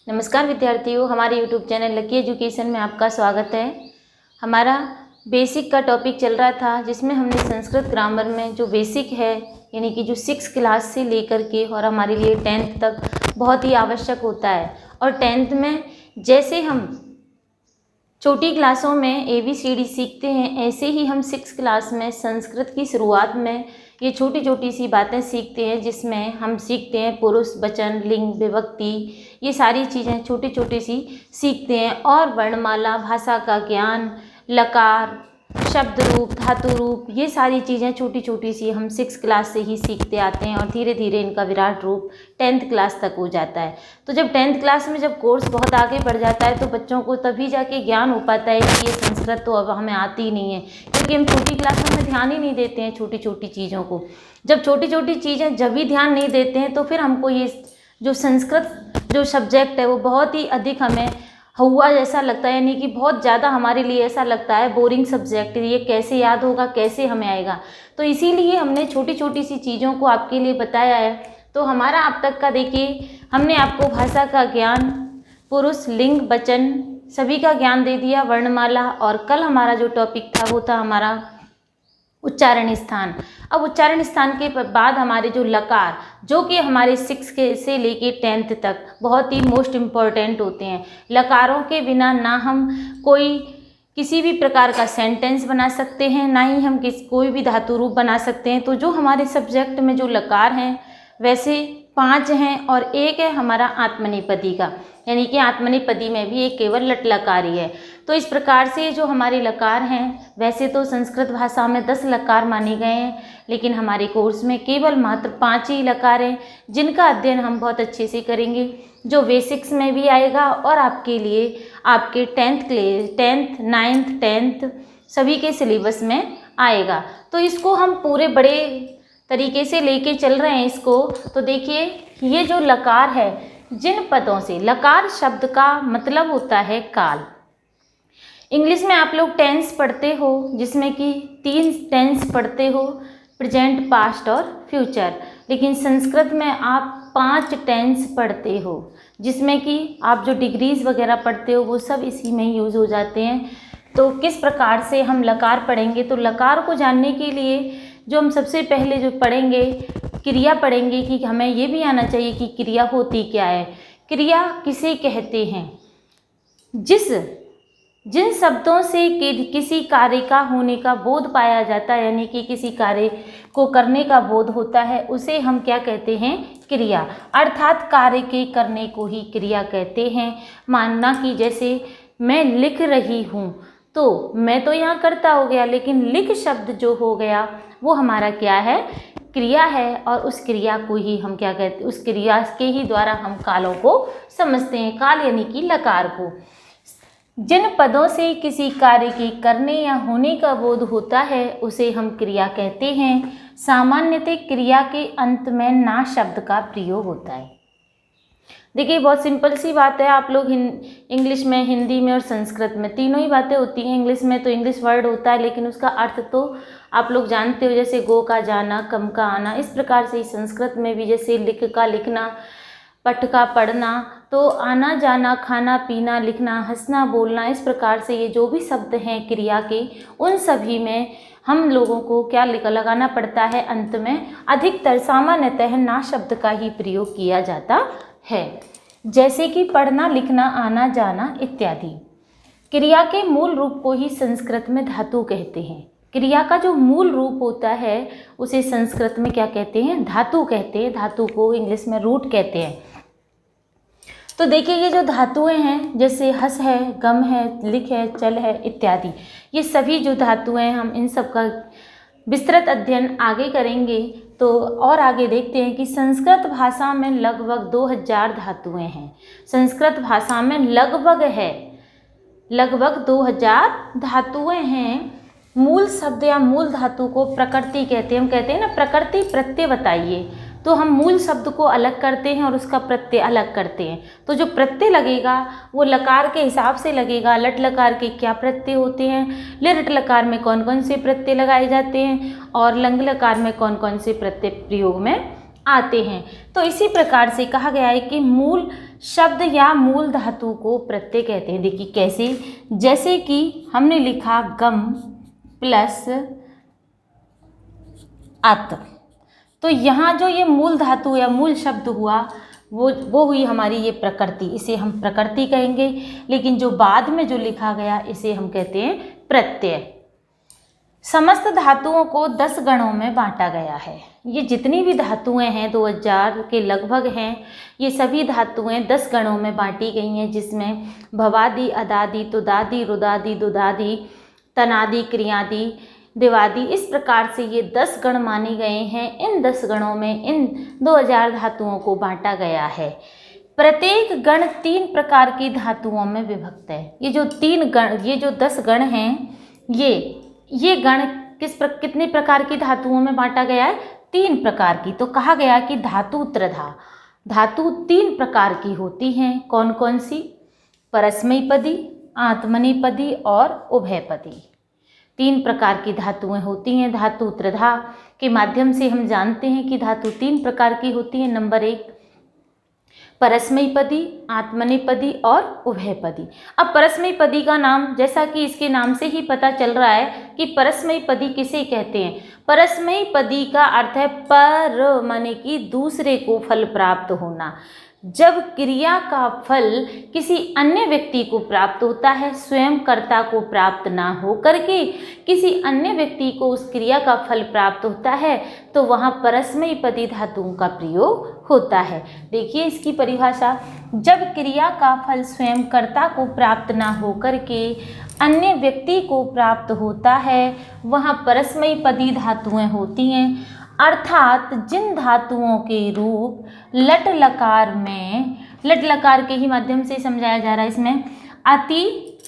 नमस्कार विद्यार्थियों, हमारे यूट्यूब चैनल लकी एजुकेशन में आपका स्वागत है। हमारा बेसिक का टॉपिक चल रहा था, जिसमें हमने संस्कृत ग्रामर में जो बेसिक है यानी कि जो 6 क्लास से लेकर के और हमारे लिए 10th तक बहुत ही आवश्यक होता है। और 10th में जैसे हम छोटी क्लासों में ABCD सीखते हैं, ऐसे ही हम 6 क्लास में संस्कृत की शुरुआत में ये छोटी छोटी सी बातें सीखते हैं, जिसमें हम सीखते हैं पुरुष, वचन, लिंग, विभक्ति, ये सारी चीज़ें छोटी छोटी सी सीखते हैं। और वर्णमाला, भाषा का ज्ञान, लकार, शब्द रूप, धातु रूप, ये सारी चीज़ें छोटी छोटी सी हम 6 क्लास से ही सीखते आते हैं और धीरे धीरे इनका विराट रूप 10th क्लास तक हो जाता है। तो जब 10th क्लास में जब कोर्स बहुत आगे बढ़ जाता है तो बच्चों को तभी जाके ज्ञान हो पाता है कि ये संस्कृत तो अब हमें आती ही नहीं है, क्योंकि हम छोटी क्लासों में ध्यान ही नहीं देते हैं छोटी छोटी चीज़ों को। जब छोटी छोटी चीज़ें जब भी ध्यान नहीं देते हैं तो फिर हमको ये जो संस्कृत जो सब्जेक्ट है वो बहुत ही अधिक हमें हुआ जैसा लगता है, यानी कि बहुत ज़्यादा हमारे लिए ऐसा लगता है बोरिंग सब्जेक्ट, ये कैसे याद होगा, कैसे हमें आएगा। तो इसीलिए हमने छोटी छोटी सी चीज़ों को आपके लिए बताया है। तो हमारा अब तक का देखिए, हमने आपको भाषा का ज्ञान, पुरुष, लिंग, वचन सभी का ज्ञान दे दिया, वर्णमाला, और कल हमारा जो टॉपिक था वो था हमारा उच्चारण स्थान। अब उच्चारण स्थान के बाद हमारे जो लकार, जो कि हमारे 6 के से लेके 10th तक बहुत ही मोस्ट इम्पॉर्टेंट होते हैं। लकारों के बिना ना हम किसी भी प्रकार का सेंटेंस बना सकते हैं, ना ही हम कोई भी धातु रूप बना सकते हैं। तो जो हमारे सब्जेक्ट में जो लकार हैं वैसे 5 हैं, और एक है हमारा आत्मनेपदी का, यानी कि आत्मनेपदी में भी एक केवल लट लकार ही है। तो इस प्रकार से जो हमारे लकार हैं, वैसे तो संस्कृत भाषा में 10 लकार माने गए हैं, लेकिन हमारे कोर्स में केवल मात्र 5 ही लकार हैं, जिनका अध्ययन हम बहुत अच्छे से करेंगे, जो बेसिक्स में भी आएगा और आपके लिए आपके 10th 9th 10th सभी के सिलेबस में आएगा। तो इसको हम पूरे बड़े तरीके से लेके चल रहे हैं इसको। तो देखिए, ये जो लकार है, जिन पदों से, लकार शब्द का मतलब होता है काल। इंग्लिश में आप लोग टेंस पढ़ते हो, जिसमें कि 3 टेंस पढ़ते हो, प्रेजेंट, पास्ट और फ्यूचर, लेकिन संस्कृत में आप 5 टेंस पढ़ते हो, जिसमें कि आप जो डिग्रीज वगैरह पढ़ते हो वो सब इसी में यूज़ हो जाते हैं। तो किस प्रकार से हम लकार पढ़ेंगे, तो लकार को जानने के लिए जो हम सबसे पहले जो पढ़ेंगे, क्रिया पढ़ेंगे, कि हमें ये भी आना चाहिए कि क्रिया होती क्या है। क्रिया किसे कहते हैं? जिन शब्दों से किसी कार्य का होने का बोध पाया जाता है, यानी कि किसी कार्य को करने का बोध होता है, उसे हम क्या कहते हैं? क्रिया। अर्थात कार्य के करने को ही क्रिया कहते हैं। मानना कि जैसे मैं लिख रही हूँ, तो मैं तो यहाँ करता हो गया, लेकिन लिख शब्द जो हो गया वो हमारा क्या है? क्रिया है। और उस क्रिया को ही हम क्या कहते हैं? उस क्रिया के ही द्वारा हम कालों को समझते हैं। काल यानी कि लकार को। जिन पदों से किसी कार्य के करने या होने का बोध होता है उसे हम क्रिया कहते हैं। सामान्यतः क्रिया के अंत में ना शब्द का प्रयोग होता है। देखिए, बहुत सिंपल सी बात है। आप लोग इंग्लिश में, हिंदी में और संस्कृत में तीनों ही बातें होती हैं। इंग्लिश में तो इंग्लिश वर्ड होता है, लेकिन उसका अर्थ तो आप लोग जानते हो, जैसे गो का जाना, कम का आना। इस प्रकार से ही संस्कृत में भी जैसे लिख का लिखना, पढ़ का पढ़ना, तो आना जाना, खाना पीना, लिखना, हंसना, बोलना, इस प्रकार से ये जो भी शब्द हैं क्रिया के, उन सभी में हम लोगों को क्या लगाना पड़ता है? अंत में अधिकतर सामान्यतः ना शब्द का ही प्रयोग किया जाता है, जैसे कि पढ़ना, लिखना, आना जाना इत्यादि। क्रिया के मूल रूप को ही संस्कृत में धातु कहते हैं। क्रिया का जो मूल रूप होता है उसे संस्कृत में क्या कहते हैं? धातु कहते हैं। धातु को इंग्लिश में रूट कहते हैं। तो देखिए, ये जो धातुएं हैं, जैसे हंस है, गम है, लिख है, चल है इत्यादि, ये सभी जो धातुएं, हम इन सब का विस्तृत अध्ययन आगे करेंगे। तो और आगे देखते हैं कि संस्कृत भाषा में लगभग 2000 धातुएं हैं। संस्कृत भाषा में लगभग 2000 धातुएं हैं। मूल शब्द या मूल धातु को प्रकृति कहते हैं। हम कहते हैं ना, प्रकृति प्रत्यय बताइए, तो हम मूल शब्द को अलग करते हैं और उसका प्रत्यय अलग करते हैं। तो जो प्रत्यय लगेगा वो लकार के हिसाब से लगेगा। लट लकार के क्या प्रत्यय होते हैं, लिट लकार में कौन कौन से प्रत्यय लगाए जाते हैं, और लंग लकार में कौन कौन से प्रत्यय प्रयोग में आते हैं। तो इसी प्रकार से कहा गया है कि मूल शब्द या मूल धातु को प्रत्यय कहते हैं। देखिए कैसे, जैसे कि हमने लिखा गम प्लस अत, तो यहाँ जो ये मूल धातु या मूल शब्द हुआ वो हुई हमारी ये प्रकृति, इसे हम प्रकृति कहेंगे। लेकिन जो बाद में जो लिखा गया इसे हम कहते हैं प्रत्यय। समस्त धातुओं को 10 गणों में बांटा गया है। ये जितनी भी धातुएं हैं 2000 के लगभग हैं, ये सभी धातुएं 10 गणों में बांटी गई हैं, जिसमें भवादि, अदादि, तुदादि, रुदादि, दुदादि, तनादि, क्रियादि, दिवादि, इस प्रकार से ये 10 गण माने गए हैं। इन 10 गणों में इन 2000 धातुओं को बांटा गया है। प्रत्येक गण 3 प्रकार की धातुओं में विभक्त है। ये जो 10 गण हैं, ये गण कितने प्रकार की धातुओं में बांटा गया है? 3 प्रकार की। तो कहा गया कि धातु त्रिधा, धातु 3 प्रकार की होती हैं। कौन कौन सी? परस्मैपदी, आत्मनेपदी और उभयपदी। 3 प्रकार की धातुएं होती हैं। धातु त्रिधा के माध्यम से हम जानते हैं कि धातु 3 प्रकार की होती है। नंबर 1 परस्मैपदी, आत्मनेपदी और उभयपदी। अब परस्मैपदी का नाम, जैसा कि इसके नाम से ही पता चल रहा है कि परस्मैपदी किसे कहते हैं। परस्मैपदी का अर्थ है पर माने कि दूसरे को फल प्राप्त होना। जब क्रिया का फल किसी अन्य व्यक्ति को प्राप्त होता है, स्वयं कर्ता को प्राप्त ना हो करके किसी अन्य व्यक्ति को उस क्रिया का फल प्राप्त होता है, तो वहाँ परस्मैपदी धातुओं का प्रयोग होता है। देखिए इसकी परिभाषा, जब क्रिया का फल स्वयं कर्ता को प्राप्त ना हो करके अन्य व्यक्ति को प्राप्त होता है, वहाँ परस्मैपदी धातुएं होती हैं। अर्थात जिन धातुओं के रूप लट लकार में, लट लकार के ही माध्यम से समझाया जा रहा है इसमें, अति,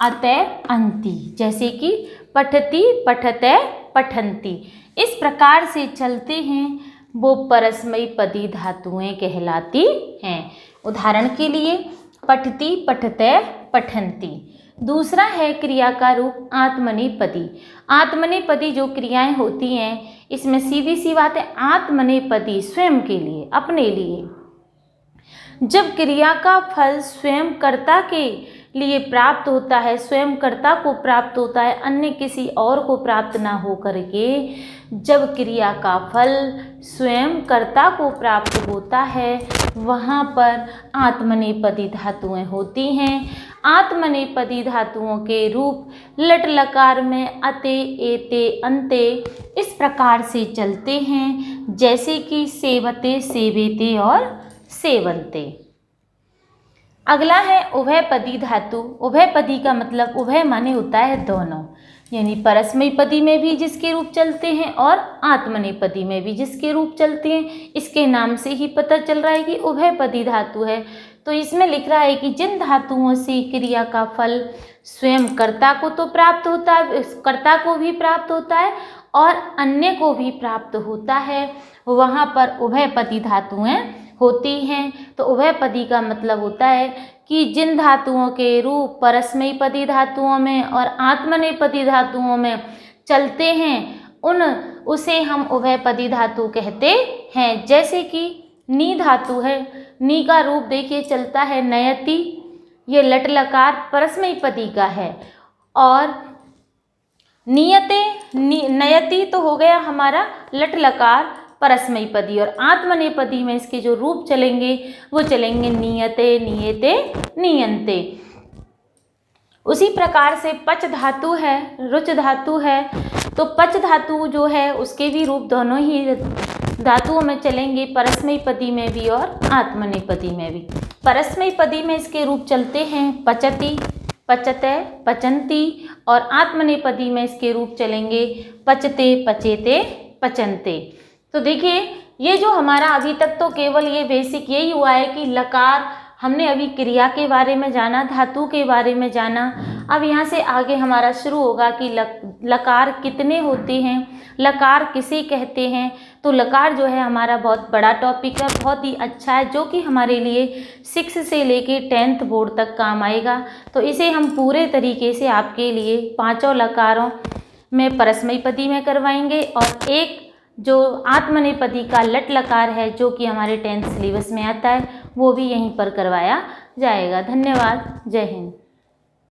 अतः, अंति, जैसे कि पठति, पठते, पठन्ति, इस प्रकार से चलते हैं, वो परस्मैपदी धातुएं कहलाती हैं। उदाहरण के लिए पठति, पठते, पठन्ति। दूसरा है क्रिया का रूप आत्मनेपदी। आत्मनेपदी जो क्रियाएं होती हैं, इसमें सीधी सी बात है, आत्मनेपदी स्वयं के लिए, अपने लिए। जब क्रिया का फल स्वयं कर्ता के लिए प्राप्त होता है, स्वयं कर्ता को प्राप्त होता है, अन्य किसी और को प्राप्त ना हो करके, जब क्रिया का फल स्वयं कर्ता को प्राप्त होता है, वहाँ पर आत्मनेपदी धातुएं होती हैं। आत्मनेपदी धातुओं के रूप लट लकार में अते, एते, अंते, इस प्रकार से चलते हैं, जैसे कि सेवते, सेवेते और सेवन्ते। अगला है उभयपदी धातु। उभयपदी का मतलब उभय माने होता है दोनों, यानी परस्मैपदी में भी जिसके रूप चलते हैं और आत्मनेपदी में भी जिसके रूप चलते हैं। इसके नाम से ही पता चल रहा है कि उभयपदी धातु है। तो इसमें लिख रहा है कि जिन धातुओं से क्रिया का फल स्वयं कर्ता को तो प्राप्त होता है, कर्ता को भी प्राप्त होता है और अन्य को भी प्राप्त होता है, वहाँ पर उभयपदी धातुएं होती हैं। तो उभयपदी का मतलब होता है कि जिन धातुओं के रूप परस्मैपदी धातुओं में और आत्मनेपदी धातुओं में चलते हैं, उसे हम उभयपदी धातु कहते हैं। जैसे कि नी धातु है, नी का रूप देखिए चलता है नयति, ये लट लकार परस्मैपदी का है। और नियते, नयति तो हो गया हमारा लट लकार परस्मैपदी, और आत्मनेपदी में इसके जो रूप चलेंगे वो चलेंगे नियते, नियते, नियंते। उसी प्रकार से पच धातु है, रुच धातु है, तो पच धातु जो है उसके भी रूप दोनों ही धातुओं में चलेंगे, परस्मैपदी में भी और आत्मनेपदी में भी। परस्मैपदी में इसके रूप चलते हैं पचति, पचते, पचन्ति, और आत्मनेपदी में इसके रूप चलेंगे पचते, पचेते, पचन्ते। तो देखिए ये जो हमारा अभी तक तो केवल ये बेसिक यही हुआ है कि लकार, हमने अभी क्रिया के बारे में जाना, धातु के बारे में जाना। अब यहाँ से आगे हमारा शुरू होगा कि लकार कितने होते हैं, लकार किसे कहते हैं। तो लकार जो है हमारा बहुत बड़ा टॉपिक है, बहुत ही अच्छा है, जो कि हमारे लिए 6 से लेके 10th बोर्ड तक काम आएगा। तो इसे हम पूरे तरीके से आपके लिए 5 लकारों में परस्मैपदी में करवाएंगे, और एक जो आत्मनेपदी का लट लकार है जो कि हमारे 10th सिलेबस में आता है, वो भी यहीं पर करवाया जाएगा। धन्यवाद। जय हिंद।